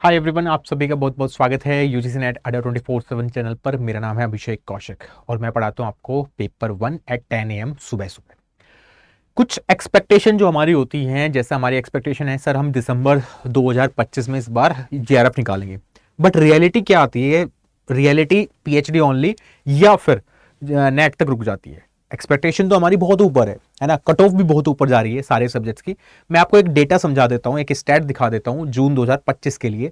Hi everyone, आप सभी का बहुत बहुत स्वागत है यूजीसी नेट अड्डा 24/7 चैनल पर। मेरा नाम है अभिषेक कौशिक और मैं पढ़ाता हूँ आपको पेपर 1 एट 10 AM सुबह सुबह। कुछ एक्सपेक्टेशन जो हमारी होती हैं, जैसा हमारी एक्सपेक्टेशन है सर हम दिसंबर 2025 में इस बार जेआरएफ निकालेंगे, बट रियलिटी क्या आती है? रियलिटी पीएचडी ओनली या फिर नेट तक रुक जाती है। एक्सपेक्टेशन तो हमारी बहुत ऊपर है ना, कट ऑफ भी बहुत ऊपर जा रही है सारे सब्जेक्ट्स की। मैं आपको एक डेटा समझा देता हूँ, एक स्टैट दिखा देता हूँ जून 2025 के लिए।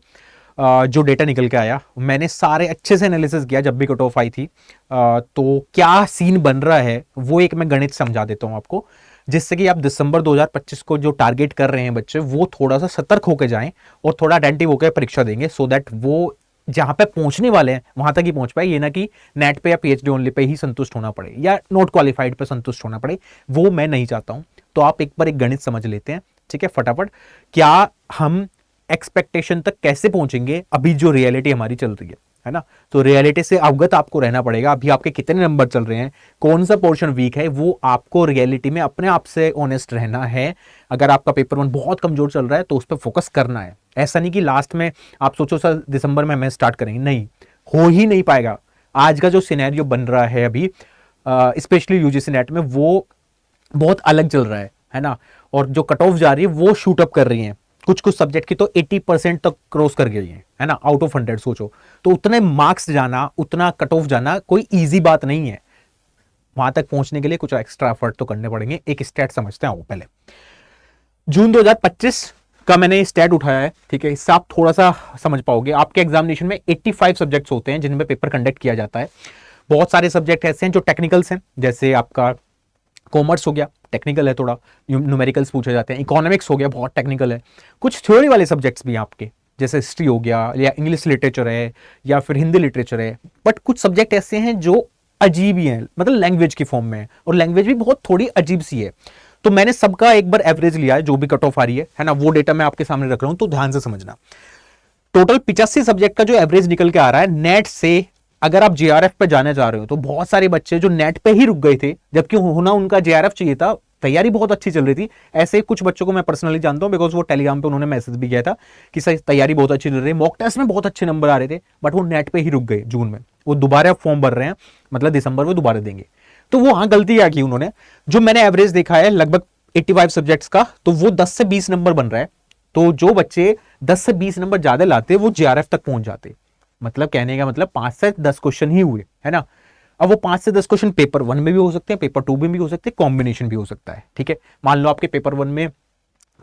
जो डेटा निकल के आया, मैंने सारे अच्छे से एनालिसिस किया जब भी कट ऑफ आई थी। तो क्या सीन बन रहा है वो एक मैं गणित समझा देता हूँ आपको, जिससे कि आप दिसंबर 2025 को जो टारगेट कर रहे हैं बच्चे, वो थोड़ा सा सतर्क होकर जाएं और थोड़ा अटेंटिव होकर परीक्षा देंगे, सो दैट वो जहां पे पहुंचने वाले हैं वहां तक ही पहुंच पाए। ये ना कि नेट पे या पीएचडी ओनली पे ही संतुष्ट होना पड़े या नॉट क्वालिफाइड पे संतुष्ट होना पड़े, वो मैं नहीं चाहता हूं। तो आप एक बार एक गणित समझ लेते हैं, ठीक है, फटाफट। क्या हम एक्सपेक्टेशन तक कैसे पहुंचेंगे अभी जो रियलिटी हमारी चल रही है ना? तो रियलिटी से अवगत आपको रहना पड़ेगा। अभी आपके कितने नंबर चल रहे हैं, कौन सा पोर्शन वीक है, वो आपको रियलिटी में अपने आप से ऑनेस्ट रहना है। अगर आपका पेपर 1 बहुत कमजोर चल रहा है तो उस पर फोकस करना है। ऐसा नहीं कि लास्ट में आप सोचो सर दिसंबर में हमें स्टार्ट करेंगे, नहीं, हो ही नहीं पाएगा। आज का जो सिनेरियो बन रहा है अभी, स्पेशली यूजीसी नेट में, वो बहुत अलग चल रहा है ना? और जो कट ऑफ जा रही है वो शूट अप कर रही है। कुछ कुछ सब्जेक्ट की तो 80% तक क्रॉस कर गई है ना, आउट ऑफ 100 सोचो। तो उतने मार्क्स जाना, उतना कट ऑफ जाना कोई इजी बात नहीं है। वहां तक पहुंचने के लिए कुछ एक्स्ट्रा एफर्ट तो करने पड़ेंगे। एक स्टैट समझते हैं पहले। जून 2025 का मैंने स्टैट उठाया है, ठीक है, इससे आप थोड़ा सा समझ पाओगे। आपके एग्जामिनेशन में 85 सब्जेक्ट्स होते हैं जिनमें पेपर कंडक्ट किया जाता है। बहुत सारे सब्जेक्ट ऐसे हैं जो टेक्निकल्स हैं, जैसे आपका कॉमर्स हो गया, टेक्निकल है, थोड़ा न्यूमेरिकल्स पूछे जाते हैं। इकोनॉमिक्स हो गया, बहुत टेक्निकल है। कुछ थ्योरी वाले सब्जेक्ट्स भी हैं आपके, जैसे हिस्ट्री हो गया या इंग्लिश लिटरेचर है या फिर हिंदी लिटरेचर है। बट कुछ सब्जेक्ट ऐसे हैं जो अजीब ही हैं, मतलब लैंग्वेज की फॉर्म में है, और लैंग्वेज भी बहुत थोड़ी अजीब सी है। तो मैंने सबका एक बार एवरेज लिया है, जो भी कट ऑफ आ रही है ना, वो डेटा मैं आपके सामने रख रहा हूं, तो ध्यान से समझना। टोटल 85 सब्जेक्ट का जो एवरेज निकल के आ रहा है नेट से, अगर आप जेआरएफ पे जाने जा रहे हो, तो बहुत सारे बच्चे जो नेट पे ही रुक गए थे, जबकि होना उनका जेआरएफ चाहिए था, तैयारी बहुत अच्छी चल रही थी। ऐसे कुछ बच्चों को मैं पर्सनली जानता हूं, बिकॉज वो टेलीग्राम पे उन्होंने मैसेज भी किया था कि सर तैयारी बहुत अच्छी चल रही है, मॉक टेस्ट में बहुत अच्छे नंबर आ रहे थे, बट वो नेट पे ही रुक गए जून में। वो दोबारा फॉर्म भर रहे हैं, मतलब दिसंबर में दोबारा देंगे। तो वो हाँ गलती क्या की उन्होंने? जो मैंने एवरेज देखा है लगभग 85 सब्जेक्ट्स का, तो वो 10 से 20 नंबर बन रहा है। तो जो बच्चे 10 से 20 नंबर ज्यादा लाते वो जेआरएफ तक पहुंच जाते। मतलब कहने का मतलब 5 से 10 क्वेश्चन ही हुए, है ना? अब वो 5 से 10 क्वेश्चन पेपर 1 में भी हो सकते हैं, पेपर 2 में भी हो सकते हैं, कॉम्बिनेशन भी हो सकता है, ठीक है। मान लो आपके पेपर 1 में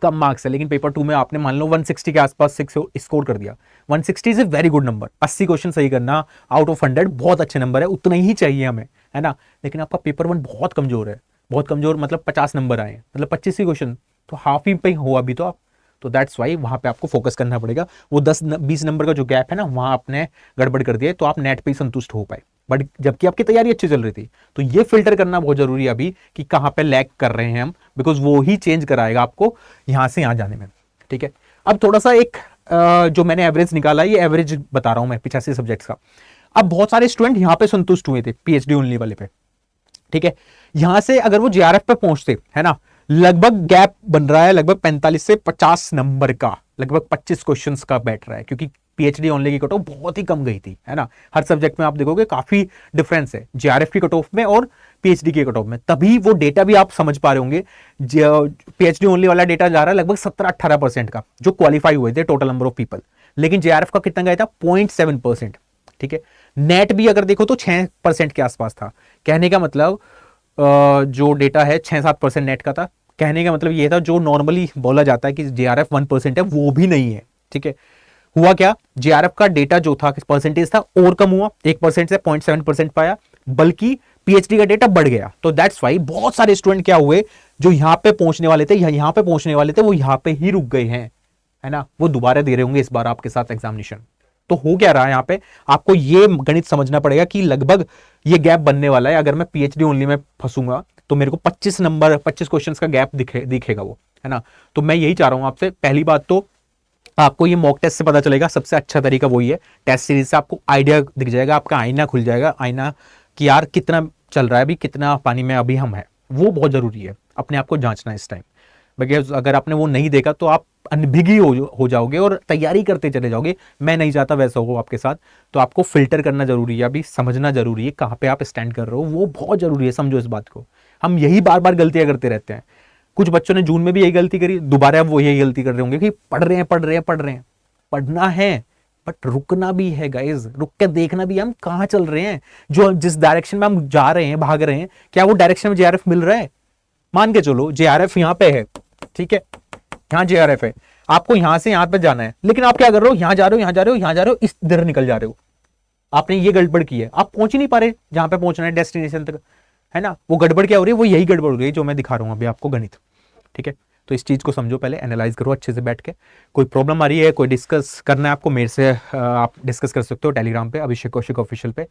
कम मार्क्स है, लेकिन पेपर 2 में आपने मान लो 160 के आसपास 6 स्कोर कर दिया। 160 is a very good number. 80 question सही करना आउट ऑफ 100 बहुत अच्छे नंबर है, उतना ही चाहिए हमें, है ना? लेकिन आपका पेपर 1 बहुत कमजोर है, बहुत कमजोर, मतलब 50 नंबर आए, मतलब 25 ही क्वेश्चन, तो हाफ ही पे हो अभी तो आप। तो दैट्स वाई वहां पे आपको फोकस करना पड़ेगा। वो 10-20 नंबर का जो गैप है ना, वहां आपने गड़बड़ कर दिया, तो आप नेट पे ही संतुष्ट हो पाए। बट जबकि आपकी तैयारी अच्छी चल रही थी, तो ये फिल्टर करना बहुत जरूरी है अभी कि कहां पे लैग कर रहे हैं हम, बिकॉज वो ही चेंज कराएगा आपको यहां से यहां जाने में, ठीक है। अब थोड़ा सा एक जो मैंने एवरेज निकाला, ये एवरेज बता रहा हूं मैं 85 सब्जेक्ट्स का। अब बहुत सारे स्टूडेंट यहां पे संतुष्ट हुए थे पीएचडी ओनली वाले पे, ठीक है। यहां से अगर वो जेआरएफ पे पहुंचते, है ना, लगभग गैप बन रहा है लगभग 45 से 50 नंबर का, लगभग 25 क्वेश्चंस का बैठ रहा है, क्योंकि पीएचडी ओनली की कट ऑफ बहुत ही कम गई थी, है ना। हर सब्जेक्ट में आप देखोगे काफी डिफरेंस है जेआरएफ की कट ऑफ में और पीएचडी की कट ऑफ में। तभी वो डेटा भी आप समझ पा रहे होंगे। पीएचडी ओनली वाला डेटा जा रहा है लगभग 17-18% का, जो क्वालिफाई हुए थे टोटल नंबर ऑफ पीपल, लेकिन जेआरएफ का कितना गया था? 0.7%, ठीक है। नेट भी अगर देखो तो 6% के आसपास था। कहने का मतलब जो डेटा है 6-7% नेट का था। कहने का मतलब ये था, जो नॉर्मली बोला जाता है कि जेआरएफ 1% है, वो भी नहीं है, ठीक है। हुआ क्या? जेआरएफ का डेटा जो था, परसेंटेज था, और कम हुआ, 1% से 0.7% पाया, बल्कि पीएचडी का डेटा बढ़ गया। तो दैट्स वाई बहुत सारे स्टूडेंट क्या हुए, जो यहां पे पहुंचने वाले थे, यहां पे पहुंचने वाले थे, वो यहां पे ही रुक गए हैं, है ना। वो दोबारा दे रहे होंगे इस बार आपके साथ एग्जामिनेशन। तो हो क्या रहा है यहाँ पे? आपको ये गणित समझना पड़ेगा कि लगभग ये गैप बनने वाला है। अगर मैं पीएचडी ओनली में फंसूंगा तो मेरे को 25 क्वेश्चन का गैप दिखेगा वो, है ना। तो मैं यही चाह रहा हूं आपसे। पहली बात तो आपको ये मॉक टेस्ट से पता चलेगा, सबसे अच्छा तरीका वही है। टेस्ट सीरीज से आपको आइडिया दिख जाएगा, आपका आईना खुल जाएगा, आईना कि यार कितना चल रहा है अभी, कितना पानी में अभी हम है, वो बहुत जरूरी है। अपने आप को जांचना इस टाइम। बिकॉज अगर आपने वो नहीं देखा तो आप अनभिगी हो जाओगे और तैयारी करते चले जाओगे। मैं नहीं चाहता वैसा हो आपके साथ। तो आपको फिल्टर करना जरूरी है, अभी समझना जरूरी है कहाँ पे आप स्टैंड कर रहे हो, वो बहुत जरूरी है, समझो इस बात को। हम यही बार बार गलतियां करते रहते हैं। कुछ बच्चों ने जून में भी यही गलती करी, दोबारा अब वो यही गलती कर रहे होंगे कि पढ़ रहे हैं पढ़ रहे हैं पढ़ रहे हैं। पढ़ना है बट रुकना भी है गाइज, रुक के देखना भी है हम कहाँ चल रहे हैं, जो जिस डायरेक्शन में हम जा रहे हैं भाग रहे हैं, क्या वो डायरेक्शन में जेआरएफ मिल रहा है। मान के चलो जेआरएफ यहाँ पे है, ठीक है, यहाँ जेआरएफ है, आपको यहां से यहां पे जाना है, लेकिन आप क्या कर रहे हो, यहां जा रहे हो यहां जा रहे हो यहां जा रहे हो, इस इधर निकल जा रहे हो। आपने ये गड़बड़ की है, आप पहुंच ही नहीं पा रहे जहां पे पहुंचना है डेस्टिनेशन तक, है ना। वो गड़बड़ क्या हो रही है, वो यही गड़बड़ हो रही है जो मैं दिखा रहा हूं अभी आपको, गणित। ठीक है, तो इस चीज को समझो, पहले एनालाइज करो अच्छे से बैठ के। कोई प्रॉब्लम आ रही है, कोई डिस्कस करना है आपको मेरे से, आप डिस्कस कर सकते हो टेलीग्राम पे, अभिषेक कौशिक ऑफिशियल पे।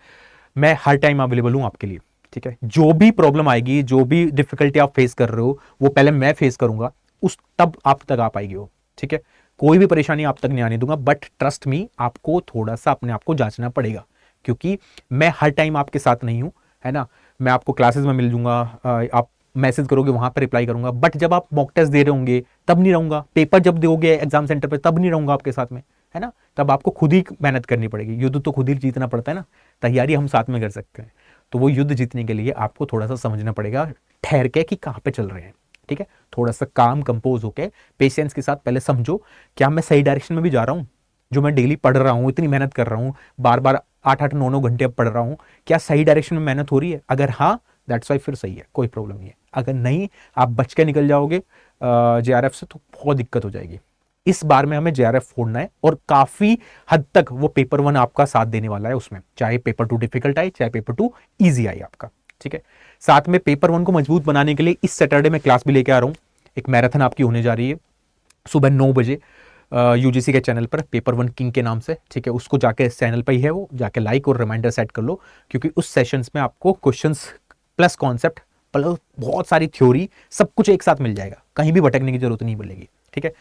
मैं हर टाइम अवेलेबल हूं आपके लिए। ठीक है, जो भी प्रॉब्लम आएगी, जो भी डिफिकल्टी आप फेस कर रहे हो, वो पहले मैं फेस करूंगा, उस तब आप तक आ पाएगी वो। ठीक है, कोई भी परेशानी आप तक नहीं आने दूंगा, बट ट्रस्ट मी, आपको थोड़ा सा अपने आप को जांचना पड़ेगा, क्योंकि मैं हर टाइम आपके साथ नहीं हूं, है ना। मैं आपको क्लासेस में मिल जूंगा, आप मैसेज करोगे वहां पर रिप्लाई करूंगा, बट जब आप मॉक टेस्ट दे रहे होंगे तब नहीं रहूंगा, पेपर जब दोगे एग्जाम सेंटर पर तब नहीं रहूंगा आपके साथ में, है ना। तब आपको खुद ही मेहनत करनी पड़ेगी, युद्ध तो खुद ही जीतना पड़ता है ना, तैयारी हम साथ में कर सकते हैं। तो वो युद्ध जीतने के लिए आपको थोड़ा सा समझना पड़ेगा ठहर के कि कहाँ पे चल रहे हैं। ठीक है, थोड़ा सा काम कंपोज होके पेशेंस के साथ पहले समझो, क्या मैं सही डायरेक्शन में भी जा रहा हूँ, जो मैं डेली पढ़ रहा हूँ, इतनी मेहनत कर रहा हूँ, बार बार 8-8 9-9 घंटे पढ़ रहा हूँ, क्या सही डायरेक्शन में मेहनत हो रही है। अगर हाँ, दैट्स वाई, फिर सही है, कोई प्रॉब्लम नहीं है। अगर नहीं, आप बच के निकल जाओगे जेआरएफ से, तो बहुत दिक्कत हो जाएगी। इस बार में हमें जेआरएफ फोड़ना है, और काफी हद तक वो पेपर 1 आपका साथ देने वाला है उसमें, चाहे पेपर 2 डिफिकल्ट आए, चाहे पेपर 2 ईजी आए आपका। ठीक है, साथ में पेपर 1 को मजबूत बनाने के लिए इस सैटरडे में क्लास भी लेके आ रहा हूं। एक मैराथन आपकी होने जा रही है सुबह 9 बजे यूजीसी के चैनल पर, पेपर 1 किंग के नाम से। ठीक है, उसको जाके चैनल पर ही है वो, जाके लाइक और रिमाइंडर सेट कर लो, क्योंकि उस सेशंस में आपको क्वेश्चंस प्लस कॉन्सेप्ट प्लस बहुत सारी थ्योरी, सब कुछ एक साथ मिल जाएगा, कहीं भी भटकने की जरूरत नहीं पड़ेगी। ठीक है,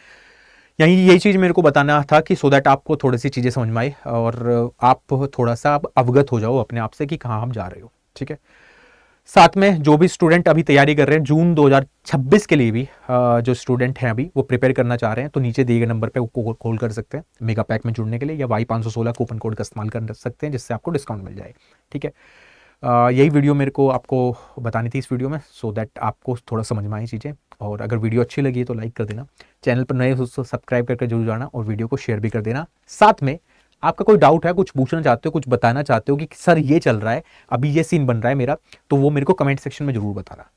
यही चीज मेरे को बताना था कि सो दैट आपको थोड़ी सी चीजें समझ में आए, और आप थोड़ा सा अवगत हो जाओ अपने आप से कि कहाँ आप जा रहे हो। ठीक है, साथ में जो भी स्टूडेंट अभी तैयारी कर रहे हैं जून 2026 के लिए भी, जो स्टूडेंट हैं अभी वो प्रिपेयर करना चाह रहे हैं, तो नीचे दिए गए नंबर पे वो कॉल कर सकते हैं मेगा पैक में जुड़ने के लिए, या Y516 कूपन कोड का इस्तेमाल कर सकते हैं, जिससे आपको डिस्काउंट मिल जाए। ठीक है, यही वीडियो मेरे को आपको बतानी थी इस वीडियो में, सो दैट आपको थोड़ा समझ में आई चीज़ें। और अगर वीडियो अच्छी लगी तो लाइक कर देना, चैनल पर नए हो तो सब्सक्राइब करके जरूर जाना, और वीडियो को शेयर भी कर देना। साथ में आपका कोई डाउट है, कुछ पूछना चाहते हो, कुछ बताना चाहते हो कि सर ये चल रहा है, अभी ये सीन बन रहा है मेरा, तो वो मेरे को कमेंट सेक्शन में जरूर बताना।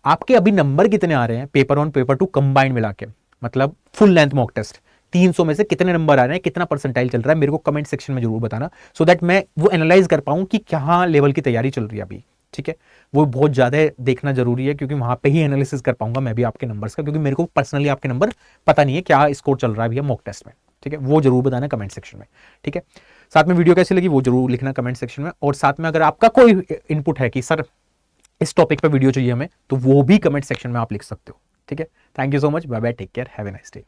आपके अभी नंबर कितने आ रहे हैं पेपर 1 पेपर 2 कंबाइंड मिला के, मतलब फुल लेंथ मॉक टेस्ट, 300 में से कितने नंबर आ रहे हैं, कितना परसेंटाइल चल रहा है, मेरे को कमेंट सेक्शन में जरूर बताना, सो दैट मैं वो एनालाइज कर पाऊं कि क्या लेवल की तैयारी चल रही है अभी। ठीक है, वो बहुत ज्यादा देखना जरूरी है, क्योंकि वहां पे ही एनालिसिस कर पाऊंगा मैं भी आपके नंबर्स का, क्योंकि मेरे को पर्सनली आपके नंबर पता नहीं है क्या स्कोर चल रहा है भैया मॉक टेस्ट में। ठीक है, वो जरूर बताना कमेंट सेक्शन में। ठीक है, साथ में वीडियो कैसी लगी वो जरूर लिखना कमेंट सेक्शन में, और साथ में अगर आपका कोई इनपुट है कि सर इस टॉपिक पे वीडियो चाहिए हमें, तो वो भी कमेंट सेक्शन में आप लिख सकते हो। ठीक है, thank you so much, bye bye, take care, have a nice day.